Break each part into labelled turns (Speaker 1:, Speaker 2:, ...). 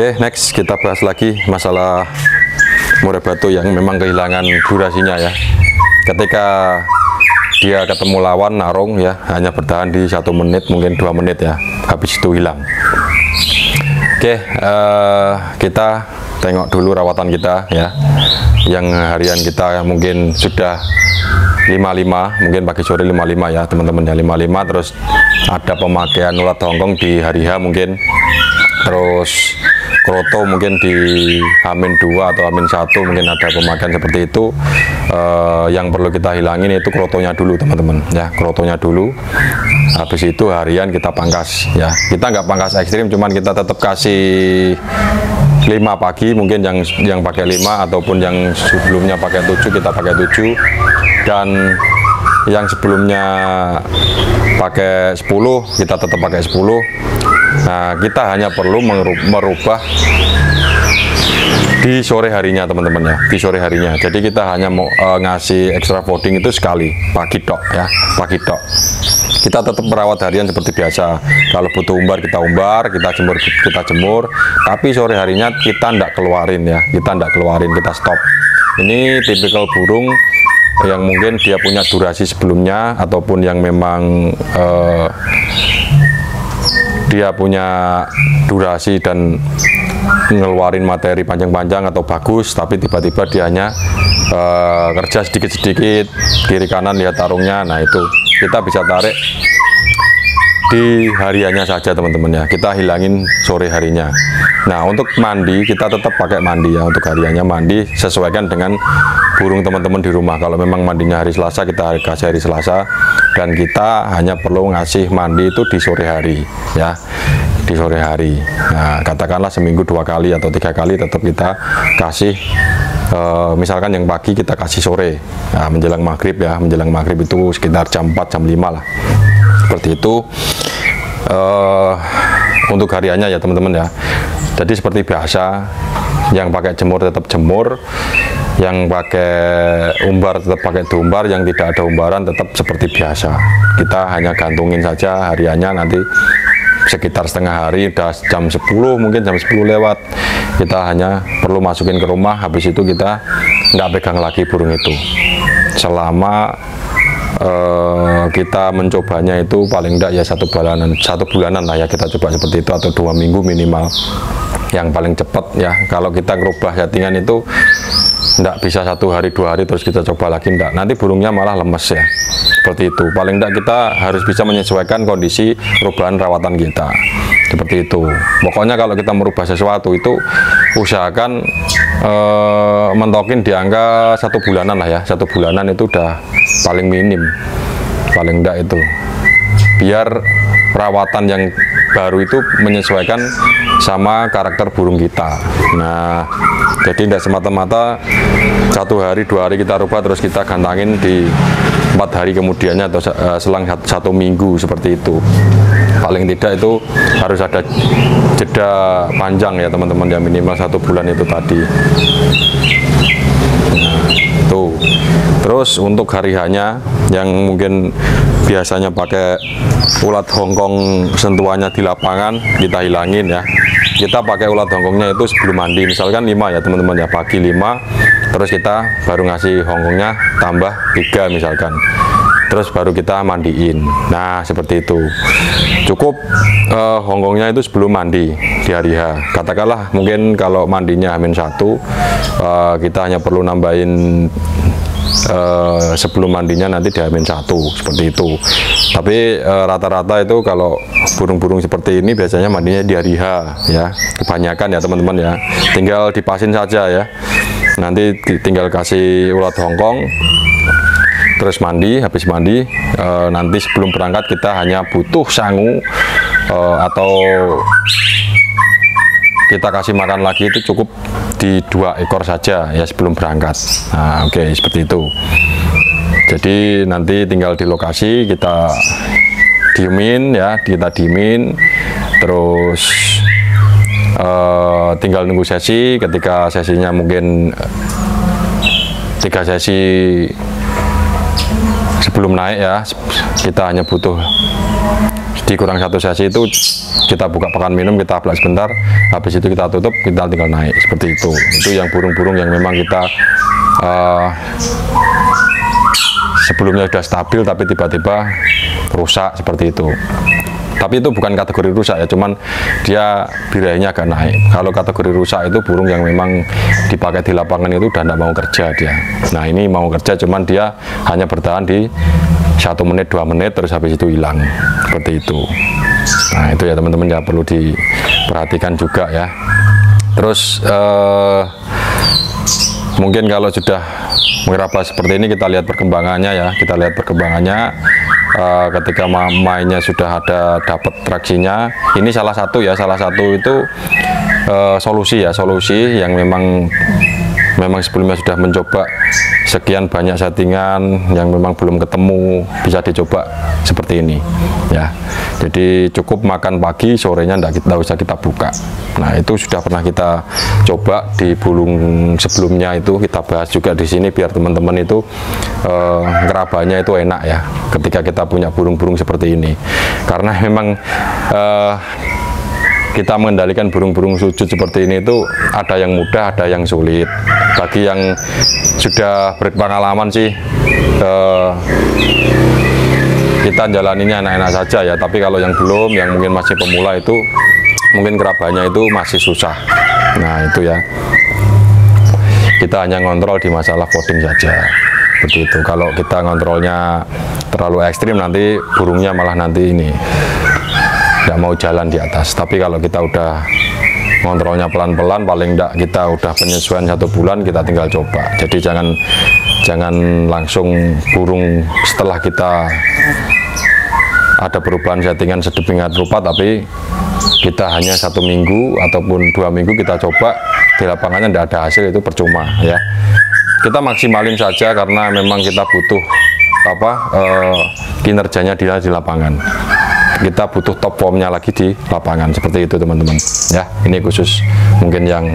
Speaker 1: Oke, next kita bahas lagi masalah murai batu yang memang kehilangan durasinya ya. Ketika dia ketemu lawan narung ya, hanya bertahan di 1 menit, mungkin 2 menit ya, habis itu hilang. Oke, kita tengok dulu rawatan kita ya. Yang harian kita mungkin sudah 55, mungkin pagi sore 55 ya teman-teman ya, 55. Terus ada pemakaian ulat hongkong di hari H mungkin, terus kroto mungkin di H-2 atau H-1 mungkin ada pemakaian seperti itu. Yang perlu kita hilangin itu krotonya dulu teman-teman ya, krotonya dulu. Habis itu harian kita pangkas ya, kita nggak pangkas ekstrim, cuman kita tetap kasih 5 pagi mungkin yang pakai 5, ataupun yang sebelumnya pakai 7 kita pakai 7, dan yang sebelumnya pakai 10 kita tetap pakai 10. Nah, kita hanya perlu merubah di sore harinya teman-teman ya, di sore harinya. Jadi kita hanya mau ngasih extra fooding itu sekali, pagi tok ya, pagi tok. Kita tetap merawat harian seperti biasa. Kalau butuh umbar kita umbar, kita jemur, tapi sore harinya kita ndak keluarin ya, kita stop. Ini tipikal burung yang mungkin dia punya durasi sebelumnya, ataupun yang memang dia punya durasi dan ngeluarin materi panjang-panjang atau bagus, tapi tiba-tiba dia hanya kerja sedikit-sedikit kiri kanan lihat tarungnya. Nah, itu kita bisa tarik di hariannya saja teman-teman ya, kita hilangin sore harinya. Nah, untuk mandi kita tetap pakai mandi ya, untuk hariannya mandi sesuaikan dengan burung teman-teman di rumah. Kalau memang mandinya hari Selasa, kita kasih hari Selasa, dan kita hanya perlu ngasih mandi itu di sore hari ya, di sore hari. Nah, katakanlah seminggu 2 kali atau 3 kali tetap kita kasih. Misalkan yang pagi kita kasih sore, nah, menjelang maghrib ya, menjelang maghrib itu sekitar jam 4 jam 5 lah, seperti itu. Untuk hariannya ya teman-teman ya. Jadi seperti biasa, yang pakai jemur tetap jemur, yang pakai umbar tetap pakai diumbar, yang tidak ada umbaran tetap seperti biasa. Kita hanya gantungin saja hariannya, nanti sekitar setengah hari, udah jam 10 mungkin jam 10 lewat, kita hanya perlu masukin ke rumah. Habis itu kita nggak pegang lagi burung itu selama kita mencobanya itu paling enggak ya 1 bulanan lah ya, kita coba seperti itu, atau 2 minggu minimal yang paling cepat ya. Kalau kita ngerubah settingan itu enggak bisa 1 hari 2 hari terus kita coba lagi, enggak, nanti burungnya malah lemes ya, seperti itu. Paling enggak kita harus bisa menyesuaikan kondisi perubahan rawatan kita, seperti itu. Pokoknya kalau kita merubah sesuatu itu usahakan mentokin di angka 1 bulanan lah ya, 1 bulanan itu udah paling minim, paling enggak itu, biar perawatan yang baru itu menyesuaikan sama karakter burung kita. Nah, jadi tidak semata-mata 1 hari 2 hari kita rubah terus kita gantangin di 4 hari kemudiannya atau selang 1 minggu, seperti itu. Paling tidak itu harus ada jeda panjang ya teman-teman ya, minimal 1 bulan itu tadi. Nah, itu. Terus untuk hari hanya yang mungkin biasanya pakai ulat hongkong sentuhannya di lapangan, kita hilangin ya. Kita pakai ulat hongkongnya itu sebelum mandi, misalkan 5 ya teman-teman ya, pagi 5, terus kita baru ngasih hongkongnya tambah 3 misalkan, terus baru kita mandiin. Nah, seperti itu. Cukup hongkongnya itu sebelum mandi di hari H. Katakanlah mungkin kalau mandinya H-1, kita hanya perlu nambahin sebelum mandinya nanti di H-1, seperti itu. Tapi rata-rata itu kalau burung-burung seperti ini biasanya mandinya di hari H ya, kebanyakan ya teman-teman ya. Tinggal dipasin saja ya, nanti tinggal kasih ulat hongkong, terus mandi. Habis mandi nanti sebelum berangkat kita hanya butuh sangu atau kita kasih makan lagi itu cukup di 2 ekor saja ya sebelum berangkat. Nah, oke, seperti itu. Jadi nanti tinggal di lokasi kita diemin ya, terus tinggal nunggu sesi. Ketika sesinya mungkin 3 sesi sebelum naik ya, kita hanya butuh dikurang 1 sesi itu kita buka pakan minum, kita ablak sebentar, habis itu kita tutup, kita tinggal naik seperti itu. Itu yang burung-burung yang memang kita sebelumnya sudah stabil tapi tiba-tiba rusak seperti itu. Tapi itu bukan kategori rusak ya, cuman dia birahinya agak naik. Kalau kategori rusak itu burung yang memang dipakai di lapangan itu udah tidak mau kerja dia. Nah ini mau kerja, cuman dia hanya bertahan di 1 menit 2 menit terus habis itu hilang seperti itu. Nah itu ya teman-teman ya, perlu diperhatikan juga ya. Terus mungkin kalau sudah meraba seperti ini kita lihat perkembangannya ya, kita lihat perkembangannya. Ketika mainnya sudah ada dapat traksinya, ini salah satu itu solusi yang memang sebelumnya sudah mencoba sekian banyak settingan yang memang belum ketemu, bisa dicoba seperti ini ya. Jadi cukup makan pagi, sorenya tidak usah kita buka. Nah itu sudah pernah kita coba di burung sebelumnya, itu kita bahas juga di sini biar teman-teman itu ngerabanya itu enak ya ketika kita punya burung-burung seperti ini, karena memang kita mengendalikan burung-burung sujud seperti ini itu ada yang mudah, ada yang sulit. Bagi yang sudah berpengalaman sih kita jalaninya enak-enak saja ya, tapi kalau yang belum, yang mungkin masih pemula itu mungkin kerabanya itu masih susah. Nah itu ya, kita hanya ngontrol di masalah voting saja seperti itu. Kalau kita ngontrolnya terlalu ekstrim, nanti burungnya malah nanti ini tidak mau jalan di atas. Tapi kalau kita udah ngontrolnya pelan-pelan, paling tidak kita udah penyesuaian 1 bulan, kita tinggal coba. Jadi jangan langsung burung setelah kita ada perubahan settingan sedemikian rupa, tapi kita hanya 1 minggu ataupun 2 minggu kita coba di lapangannya tidak ada hasil, itu percuma ya. Kita maksimalin saja karena memang kita butuh kinerjanya dia di lapangan. Kita butuh top formnya lagi di lapangan seperti itu teman-teman ya. Ini khusus mungkin yang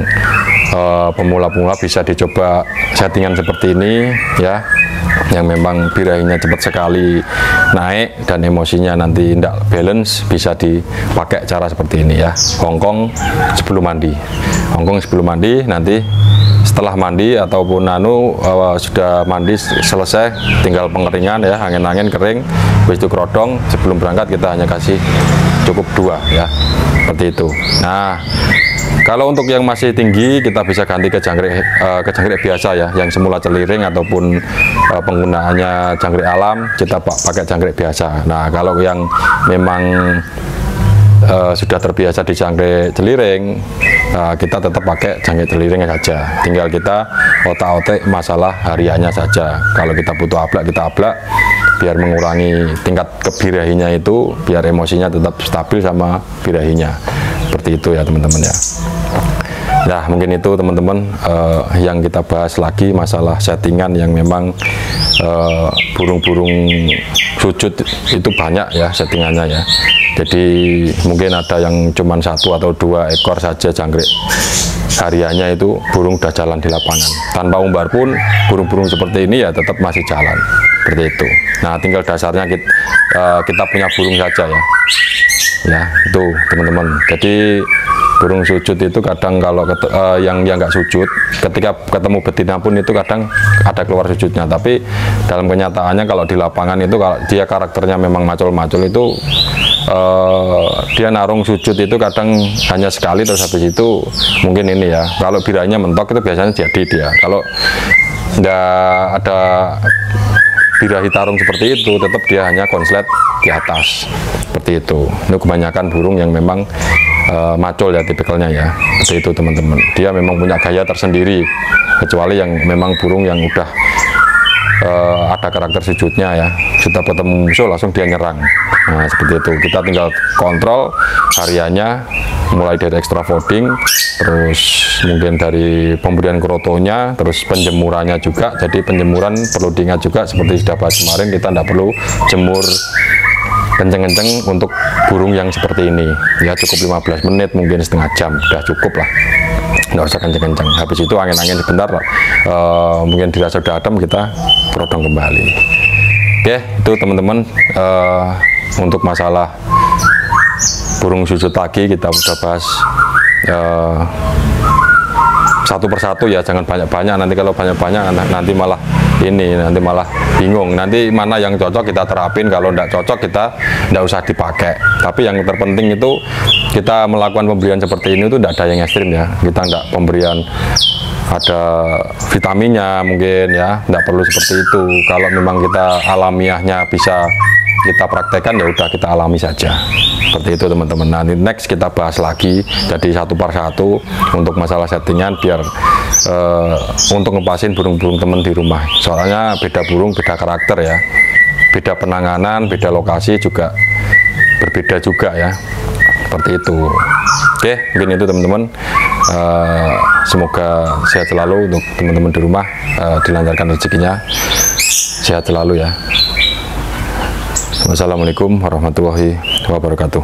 Speaker 1: pemula-pemula bisa dicoba settingan seperti ini ya, yang memang birahinya cepat sekali naik dan emosinya nanti tidak balance, bisa dipakai cara seperti ini ya. Hongkong sebelum mandi, hongkong sebelum mandi, nanti setelah mandi ataupun sudah mandi selesai tinggal pengeringan ya, angin-angin kering, habis itu kerodong. Sebelum berangkat kita hanya kasih cukup 2 ya, seperti itu. Nah kalau untuk yang masih tinggi kita bisa ganti ke jangkrik biasa ya, yang semula celiring ataupun penggunaannya jangkrik alam, kita pakai jangkrik biasa. Nah kalau yang memang sudah terbiasa di jangkrik celiring, kita tetap pakai jangkrik celiring saja, tinggal kita otak-otak masalah hariannya saja. Kalau kita butuh ablak, kita ablak biar mengurangi tingkat kebirahinya itu, biar emosinya tetap stabil sama birahinya, seperti itu ya teman-teman ya. Nah mungkin itu teman-teman yang kita bahas lagi masalah settingan yang memang burung-burung sujud itu banyak ya settingannya ya. Jadi mungkin ada yang cuma 1 atau 2 ekor saja jangkrik hariannya itu burung udah jalan di lapangan. Tanpa umbar pun burung-burung seperti ini ya tetap masih jalan seperti itu. Nah tinggal dasarnya kita punya burung saja ya. Ya itu teman-teman. Jadi burung sujud itu kadang kalau yang nggak sujud, ketika ketemu betina pun itu kadang ada keluar sujudnya. Tapi dalam kenyataannya kalau di lapangan itu, kalau dia karakternya memang macul-macul itu, dia narung sujud itu kadang hanya sekali terus habis itu mungkin ini ya. Kalau birahinya mentok itu biasanya jadi dia. Kalau nggak ada birahi tarung seperti itu, tetap dia hanya konslet di atas seperti itu. Itu kebanyakan burung yang memang macul ya tipikalnya ya, seperti itu teman-teman. Dia memang punya gaya tersendiri, kecuali yang memang burung yang udah ada karakter sujudnya ya, sudah ketemu musuh langsung dia nyerang. Nah seperti itu, kita tinggal kontrol hariannya, mulai dari extra folding, terus mungkin dari pemberian krotonya, terus penjemurannya juga. Jadi penjemuran perlu diingat juga, seperti sudah bahas kemarin, kita tidak perlu jemur kenceng-kenceng untuk burung yang seperti ini ya, cukup 15 menit mungkin setengah jam udah cukup lah, nggak usah kenceng-kenceng. Habis itu angin-angin sebentar, mungkin dirasa udah adem, kita kerodong kembali. Oke, itu teman-teman untuk masalah burung sujud lagi kita udah bahas satu persatu ya, jangan banyak-banyak. Nanti kalau banyak-banyak nanti malah bingung. Nanti mana yang cocok kita terapin, kalau tidak cocok kita tidak usah dipakai. Tapi yang terpenting itu kita melakukan pemberian seperti ini itu tidak ada yang ekstrim ya. Kita tidak pemberian ada vitaminnya mungkin ya, tidak perlu seperti itu. Kalau memang kita alamiahnya bisa kita praktekkan ya udah kita alami saja. Seperti itu teman-teman. Nanti next kita bahas lagi jadi satu per satu untuk masalah settingan biar untuk ngepasin burung-burung teman di rumah. Soalnya beda burung, beda karakter ya, beda penanganan, beda lokasi juga berbeda juga ya. Seperti itu. Oke, mungkin itu teman-teman. Semoga sehat selalu untuk teman-teman di rumah, dilancarkan rezekinya, sehat selalu ya. Wassalamualaikum warahmatullahi wabarakatuh.